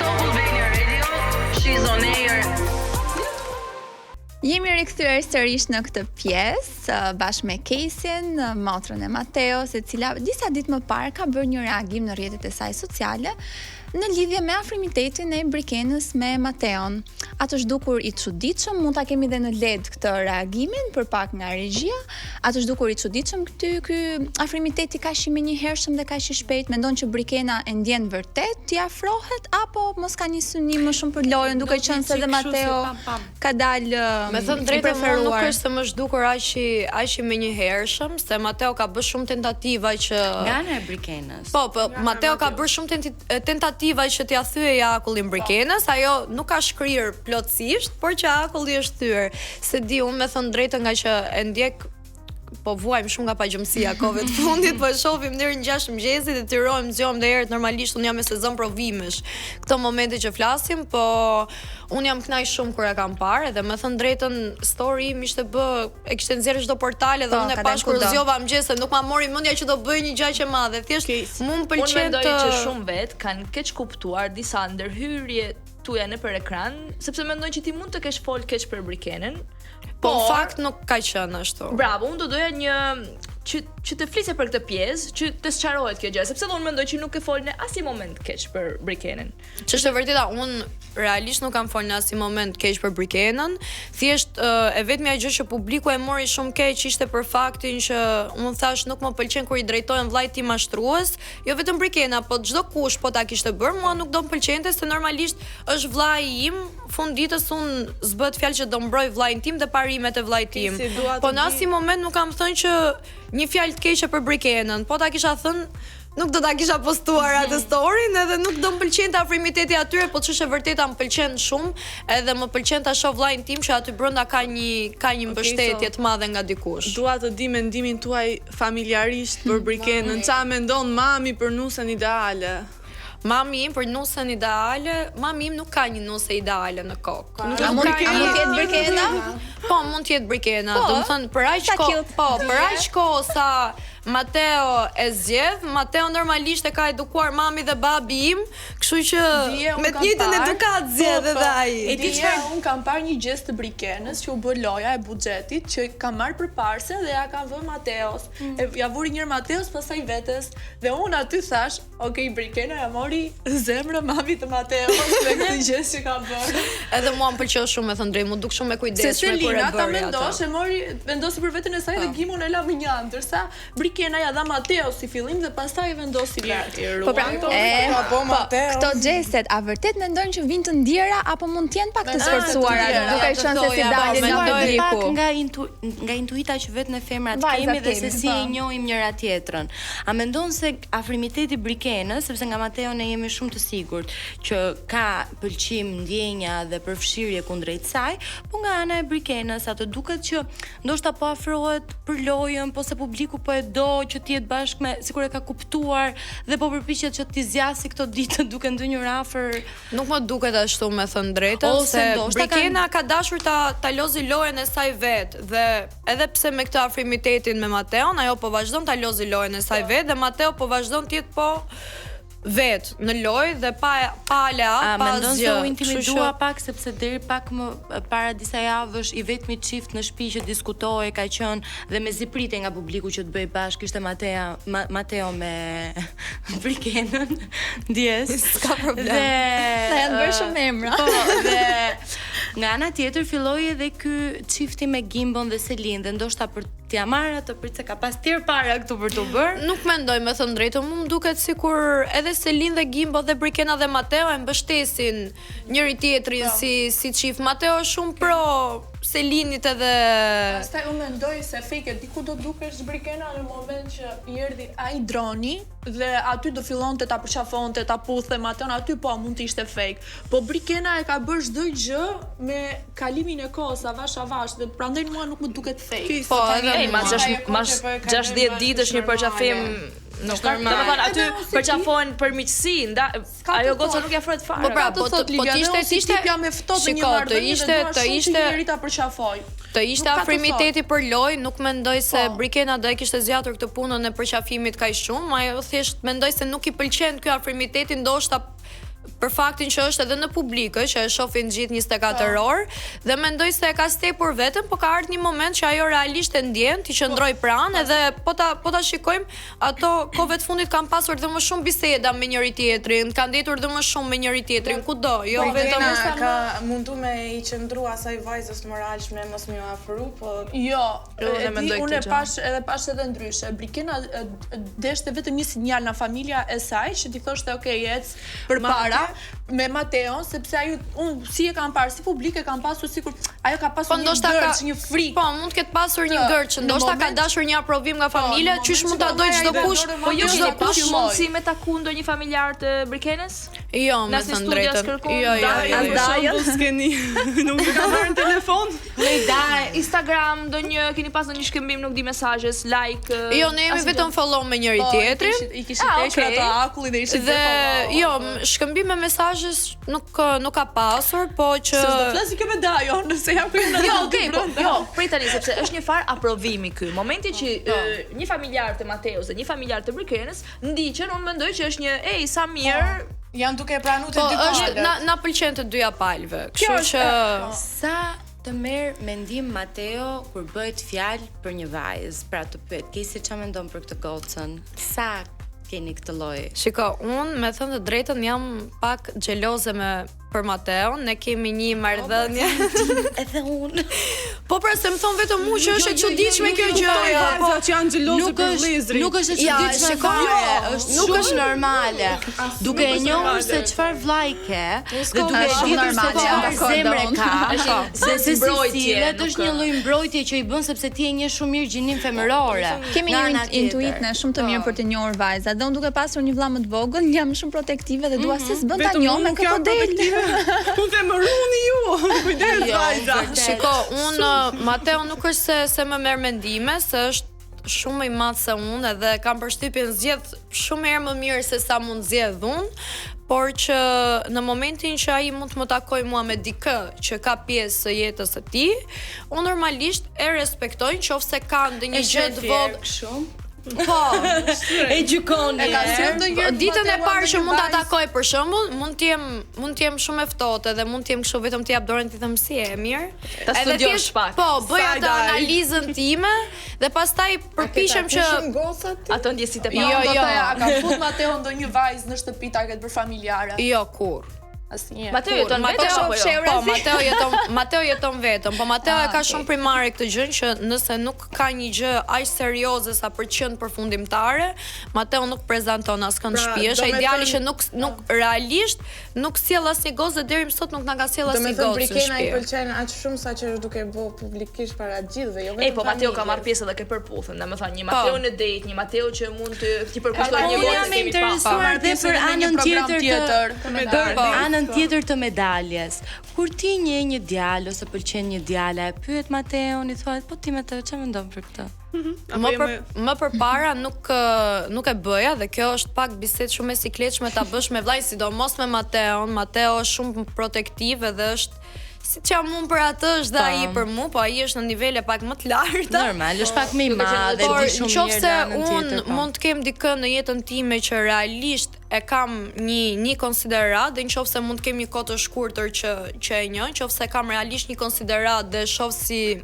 Albania Radio. She's on air. Jemi rikthyer sërish në këtë pjesë bashkë me Kesin, motrën e Mateos, e cila disa ditë më parë ka bërë një reagim në rrjetet e saj sociale në lidhje me afrimitetin e Brikenës me Mateon. Atë është dukur i çuditshëm, mund ta kemi dhe në led këtë reagimin për pak nga regjia. Atë është dukur i çuditshëm ky afrimiteti kaq i menjëhershëm dhe kaq i shpejt. Mendon që Brikena e ndjen vërtet t'i afrohet apo mos ka një synim më shumë për lojën, duke qenë se dhe Mateo ka dalë me thënë drejtën, nuk është se më zhdukur aq i menjëhershëm, se Mateo ka bërë shumë tentativa që nga ana e Brikenës. Po, Mateo ka bërë shumë tentativa që t'ia thyej akullin Brikenës, ajo nuk ka shkrir plotësisht, por që akulli është thyer. Se di, unë me thënë drejtën nga që e ndjek, po vuajmë shumë nga pagjëmësia kohëve të fundit, po e shohim deri në 6 mëngjesit e tirojmë, zgjohem dhe herët, normalisht unë jam me sezon provimesh këto momente që flasim, po unë jam kënaq shumë kur e kam parë, dhe me thënë drejtën story im ishte e kishte nxjerrë çdo portale dhe unë e pash kur zgjova mëngjes, nuk ma mori mendja që do bëj një gjë që madhe, thjesht mua më pëlqen të... Unë mendoj që shumë vet kanë keq kuptuar disa ndërhyrje tuaja nëpër ekran, sepse mendojnë që ti mund të kesh fol keq për Brikenën. Po në fakt nuk ka qenë ashtu. Bravo, unë do doja një që të flisje për këtë pjesë, që të sqarohet kjo gjë, sepse unë mendoj që nuk e fol në asnjë moment keq për Brikenën. Ç'është e vërteta, unë realisht nuk kam fol në asnjë moment keq për Brikenën, thjesht e vetmja gjë që publiku e mori shumë keq ishte për faktin që unë thash nuk më pëlqen kur i drejtohen vllajt tim mashtrues, jo vetëm Brikena, po çdo kush po ta kishte bërë, mua nuk do më pëlqente, se normalisht është vllai im, fund ditës unë s'bëhet fjalë që do mbroj vllain tim dhe parimet e vllait tim. Po në asnjë moment nuk kam thënë që një fjalë të keqe për Brikenën, po ta kisha thënë, nuk do ta kisha postuar atë storyn, edhe nuk do më pëlqente afrimiteti atyre, po ç'është e vërteta më pëlqen shumë, edhe më pëlqen ta shoh vllain tim që aty brenda ka një mbështetje të madhe nga dikush. Dua të di mendimin tuaj familjarisht për Brikenën, ç'a mendon mami për nusën ideale? Mami im për nusën ideale, mami im nuk ka një nusë ideale në kokë. A mund të jetë Brikena? Po, mund të jetë Brikena. Do të thënë për aq kohë sa Mateo e zgjedh, Mateo normalisht e ka edukuar mami dhe babi im, kështu që me të njëjtën edukat zgjedh edhe ai. E di çfarë, un kam parë një gest të Brikenës që u bë loja e buxhetit, që ka marrë përparsen dhe ja ka vënë Mateos. Ja vuri njëri Mateos, pastaj vetes, dhe un aty thash, "Okej, Brikena ja mori zemrën mamit të Mateos me këtë gest që ka bërë." Edhe mua më pëlqeu shumë, me thënë drejt, mu duk shumë e kujdesshme kur e bëri atë. Ta vendosi për veten e saj dhe Gimon e la më njan, ndërsa Brikena ja dha Mateo si fillim dhe pastaj e vendosi vetë. Po pra, këto gjestet, a vërtet mendojnë që vijnë të ndjera apo mund të jenë pak të sforcuara, duke qenë se si dalin nga publiku? Nga intuita që vetëm ne femrat kemi dhe se si i njohim njëra tjetrën. A mendon se afrimiteti Brikenës, sepse nga Mateo ne jemi shumë të sigurt që ka pëlqim, ndjenja dhe përfshirje kundrejt saj, po nga ana e Brikenës atë duket që ndoshta po afrohet për lojën, po se publiku po e do që të jetë bashkë me, sikur e ka kuptuar dhe po përpiqet që t'i zgjasë këto ditë duke ndonjëherë afër. Nuk më duket ashtu, me thënë drejtën, se Brikena ka dashur ta lozi lojën e saj vetë, dhe edhe pse me këtë afrimitetin me Mateon, ajo po vazhdon ta lozi lojën e saj vetë, dhe Mateo po vazhdon të jetë vet në lojë dhe pa ala, pa mendon asgjë. Se u intimidua pak, sepse deri pak më para disa javësh i vetmi çift në shtëpi që diskutoi ka qenë dhe me zipritje nga publiku që të bëj bashkë ishte Mateo me Brikenën, ndjes. S'ka problem. Dhe janë bërë shumë emra. Po, dhe nga ana tjetër filloi edhe ky çifti me Gimbon dhe Selin, dhe ndoshta për t'ia marrë atë prit se ka pas tjerë para këtu për të bërë. Nuk mendoj, me thënë drejtën, më duket sikur edhe Selin dhe Gimbo dhe Brikena dhe Mateo e mbështesin njëri tjetrin si çift. Mateo është shumë pro Selinit edhe... Pastaj unë mendoj se fake diku do dukesh Brikena në moment që i erdhi ai droni dhe aty do fillonte ta përqafonte, ta puthte Mateon, aty po mund të ishte fake. Po Brikena e ka bërë çdo gjë me kalimin e kohës avash dhe prandaj mua nuk më duket fake. Po, edhe mas 60 ditësh një përqafim nuk ka normal. Domethënë aty përqafohen për miqësi, ajo goca nuk ia afrohet fare. Po pra, po të ishte tipja me ftohtë në një marrëdhënie dhe ishte rita përqafoj. Të ishte afrimiteti për lojë, nuk mendoj se Brikena do e kishte zgjatur këtë punën e përqafimit kaq shumë, ajo thjesht mendoj se nuk i pëlqen ky afrimiteti, ndoshta për faktin që është edhe në publikë, që e shohin gjithë 24 orë dhe mendoj se e ka stepur vetëm, po ka ardhur një moment që ajo realisht e ndjen, ti qëndroj pranë edhe po ta shikojmë, ato kohëve të fundit kanë pasur dhe më shumë biseda me njëri tjetrin, kanë ndetur dhe më shumë me njëri tjetrin kudo, jo vetëm ka mundu me i qëndru asaj vajzës moralshme mos më afru, po jo, unë e pash edhe ndryshe. Brikena deshte vetëm një sinjal nga familja e saj që ti thoshte okay, ec përpara me Mateon, sepse unë si e kam parë, si publike kam pasur sikur ajo ka pasur një gërç, një frikë. Po, mund të ketë pasur një gërç, ndoshta ka dashur një aprovim nga familja, qysh mund ta dojë çdo kush, po jo çdo kush mundsi me taku ndonjë familjar të Brikenes? Jo, me të drejtën. Jo. Shumë skeni. Nuk e kam marrë në telefon. Instagram, keni pas ndonjë shkëmbim, nuk di mesazhes, like. Jo, ne jemi vetëm follow me njëri tjetrin. I kishin tekur ato akulli dhe ishin dhe jo, shkëmbim me mesazhes nuk ka pasur, po që se do flasi kjo me Dajo, nëse jam këtu në. Jo, okay, jo, prit tani sepse është një far aprovimi ky. Momenti që një familjar të Mateos dhe një familjar të Brikenes ndiqen, unë mendoj që është një sa mirë. Janë duke pranuar të dy palët. Na pëlqen të dyja palëve. Kështu që sa të merr mendim Mateo kur bëhet fjalë për një vajzë, pra të pyet, Kesi çfarë mendon për këtë gocën? Sa keni këtë lloj? Shiko, unë me thënë të drejtën jam pak xheloze për Mateon, ne kemi një marrëdhënie. Edhe unë. Po pra se më thon vetëm mua që është e çuditshme kjo gjë. Po që janë xhelozë për vëllezrin. Nuk është e çuditshme fare, nuk është normale. Duke e njohur se çfarë vllai ke, dhe duke e ditur se çfarë zemre ka, se si sillet është një lloj mbrojtje që i bën sepse ti e njeh shumë mirë gjinin femërore. Kemi një intuit ne shumë të mirë për të njohur vajzat. Dhe unë duke pasur një vëlla më të vogël, jam shumë protektive dhe dua se s'bën ta njoh me këtë del. Unë të më runi ju, kujdes vajza. Shiko, unë Mateo nuk është se më merr mendime, se është shumë i madh se unë edhe kam përshtypjen zgjedh shumë herë më mirë se sa mund zgjedh unë, por që në momentin që ai mund të më takojë mua me dikë që ka pjesë së jetës së tij, unë normalisht e respektoj nëse ka ndonjë gjë të vogël. Po, e gjykon. Ditën e parë që mund ta takoj për shembull, mund të jem shumë e ftohtë dhe mund të jem kështu vetëm të jap dorën ti them si e mirë. Ta studiosh pak. Po, bëj atë analizën time dhe pastaj përpiqem që ato ndjesitë e parë. Jo, a ka fut Mateo ndonjë vajzë në shtëpi ta ketë për familjare? Jo, kur. Mateo jeton vetëm apo jo? Po, Mateo jeton vetëm, po Mateo e ka shumë primare këtë gjë që nëse nuk ka një gjë aq serioze sa për qenë përfundimtare, Mateo nuk prezanton askënd shtëpi. Është ideali që nuk realisht nuk sjell asnjë gozë deri më sot nuk na ka sjell asnjë gozë. Do të thënë Brikena i pëlqen aq shumë sa që është duke bë publikisht para gjithëve, jo vetëm. Po Mateo ka marrë pjesë edhe ke përputhën, domethënë një Mateo në date, një Mateo që mund të përkushtojë një gozë kemi interesuar dhe për anën tjetër tjetër të medaljes. Kur ti njeh një djalë ose pëlqen një djalë, e pyet Mateon, i thuat, po ti Mateo çfarë mendon për këtë? Më përpara nuk e bëja dhe kjo është pak bisedë shumë e sikletshme ta bësh me vllai, sidomos me Mateon. Mateo është shumë protektiv dhe është siç jam unë për atë është dhe ai për mua, po ai është në nivele pak më të larta. Normal, është pak më i madh dhe di shumë mirë. Nëse unë mund të kem dikë në jetën time që realisht e kam një konsiderat dhe nëse mund të kem një kohë të shkurtër që e njoh, nëse kam realisht një konsiderat dhe shoh si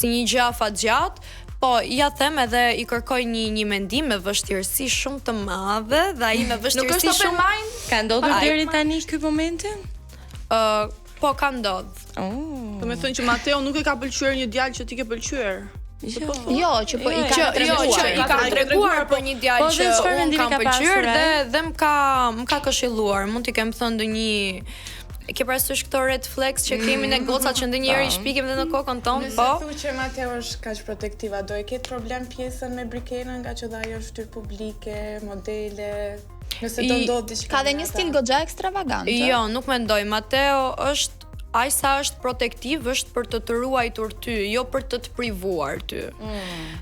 një gjë afatgjat, po, ja them edhe i kërkoj një mendim me vështirësi shumë të madhe dhe ai me vështirësi shumë. Ka ndodhur deri tani ky momenti? Po, ka ndodhur. Do të thënë që Mateo nuk e ka pëlqyer një djalë që ti ke pëlqyer. Jo, që po i ka treguar për një djalë që unë kam pëlqyer dhe më ka këshilluar. Mund t'i kem thënë ndonjë ke parasysh këto red flags që kemi ne gocat që ndonjëherë i shpikim edhe në kokën tonë, po. Nëse thu që Mateo është kaq protektiva, do e ketë problem pjesën me Brikenën nga që ajo është fytyrë publike, modele. Nëse do ndodh diçka. Ka dhe një stil goxha ekstravagant. Jo, nuk mendoj. Mateo është aq sa është protektiv, është për të ruajtur ty, jo për të privuar ty.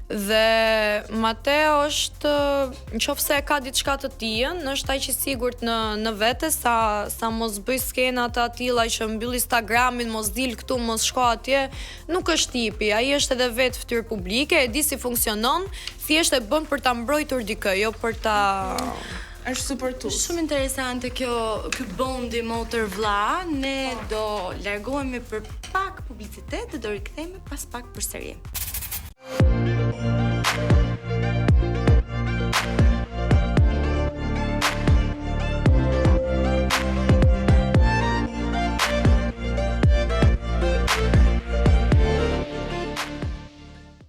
Dhe Mateo është, nëse e ka diçka të tillë, është aq i sigurt në vete sa mos bëj skena të tilla që mbyll Instagramin, mos dil këtu, mos shko atje, nuk është tipi. Ai është edhe vetë fytyrë publike, e di si funksionon, thjesht e bën për ta mbrojtur dikë, jo për ta Është supportues. Shumë interesante ky bondi motër vlla. Ne do largohemi për pak publicitet dhe do rikthehemi pas pak përsëri.